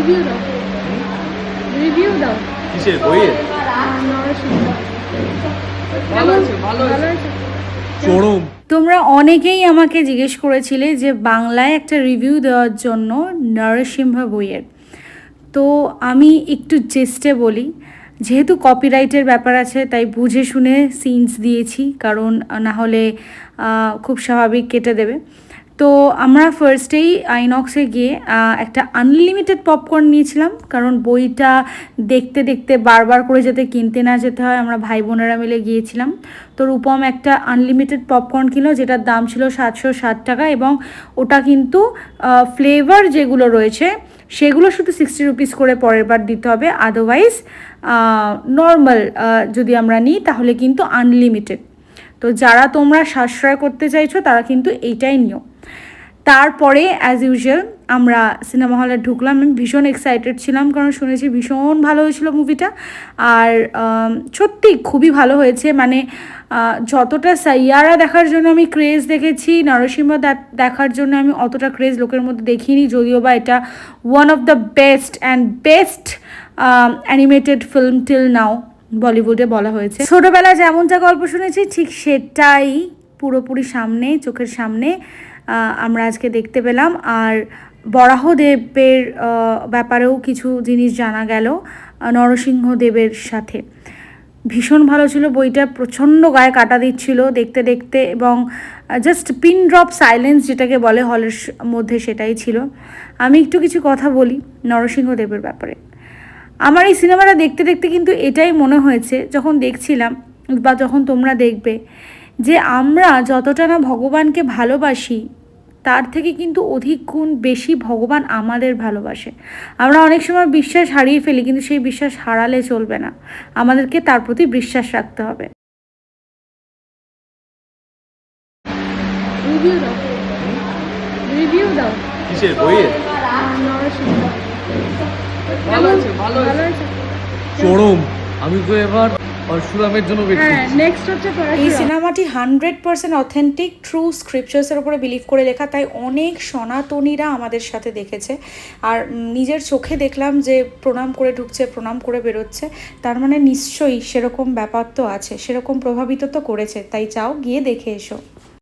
Review দাও, review দাও। কিসের বইয়ের? ভালো আছে, ভালো আছে। চরম। তোমরা অনেকেই আমাকে জিজ্ঞেস করেছিলে যে বাংলায় একটা রিভিউ দেওয়ার জন্য নরসিংহ বইয়ের। তো আমি একটু চেষ্টা বলি, যেহেতু কপিরাইটের ব্যাপার আছে তাই বুঝে শুনে সিনস দিয়েছি, কারণ না হলে খুব স্বাভাবিক কেটে দেবে। তো আমরা ফার্স্টেই আইনক্সে গিয়ে একটা আনলিমিটেড পপকর্ন নিয়েছিলাম, কারণ বইটা দেখতে দেখতে বারবার করে যাতে কিনতে না যেতে হয়, আমরা ভাই বোনেরা মিলে গিয়েছিলাম। তো রূপম একটা আনলিমিটেড পপকর্ন কিনলো, যেটার দাম ছিল 760 টাকা, এবং ওটা কিন্তু ফ্লেভার যেগুলো রয়েছে সেগুলো শুধু 60 রুপিস করে পরের বার দিতে হবে, আদারওয়াইজ নর্মাল যদি আমরা নিই তাহলে কিন্তু আনলিমিটেড। তো যারা তোমরা সাশ্রয় করতে চাইছো তারা কিন্তু এইটাই নিও। তারপরে অ্যাজ ইউজুয়াল আমরা সিনেমা হলে ঢুকলাম। আমি ভীষণ এক্সাইটেড ছিলাম, কারণ শুনেছি ভীষণ ভালো হয়েছিল মুভিটা। আর সত্যি খুবই ভালো হয়েছে, মানে যতটা সাইয়ারা দেখার জন্য আমি ক্রেজ দেখেছি, নরসিংহ দেখার জন্য আমি অতটা ক্রেজ লোকের মধ্যে দেখিনি, যদিও বা এটা one of the best animated film till now বলিউডে বলা হয়েছে। ছোটোবেলায় যেমনটা গল্প শুনেছি ঠিক সেটাই পুরোপুরি চোখের সামনে আমরা আজকে দেখতে পেলাম। আর বরাহদেবের ব্যাপারেও কিছু জিনিস জানা গেল নরসিংহদেবের সাথে। ভীষণ ভালো ছিল বইটা, প্রচণ্ড গায়ে কাটা দিচ্ছিল দেখতে দেখতে, এবং জাস্ট পিন ড্রপ সাইলেন্স যেটাকে বলে হলের মধ্যে, সেটাই ছিল। আমি একটু কিছু কথা বলি নরসিংহদেবের ব্যাপারে। আমার এই সিনেমাটা দেখতে দেখতে কিন্তু এটাই মনে হয়েছে যখন দেখছিলাম, বা যখন তোমরা দেখবে, যে আমরা যতটা না ভগবানকে ভালোবাসি তার থেকে কিন্তু অধিক গুণ বেশি ভগবান আমাদের ভালোবাসে। আমরা অনেক সময় বিশ্বাস হারিয়ে ফেলি, কিন্তু সেই বিশ্বাস হারালে চলবে না, আমাদেরকে তার প্রতি বিশ্বাস রাখতে হবে। রিভিউ দাও, রিভিউ দাও। কিসের বইয়ের? ভালো আছে, ভালো আছে। চরম। আমি তো এবার পরশুরামের জন্য ওয়েট হ্যাঁ, করছি। নেক্সট হচ্ছে এই পরশুরাম। সিনেমাটি 100% অথেন্টিক ট্রু স্ক্রিপচার্সের উপরে বিলিভ করে লেখা, তাই অনেক সনাতনীরা আমাদের সাথে দেখেছে। আর নিজের চোখে দেখলাম যে প্রণাম করে ঢুকছে, প্রণাম করে বেরোচ্ছে, তার মানে নিশ্চয়ই সেরকম ব্যাপার তো আছে, সেরকম প্রভাবিত তো করেছে। তাই যাও, গিয়ে দেখে এসো।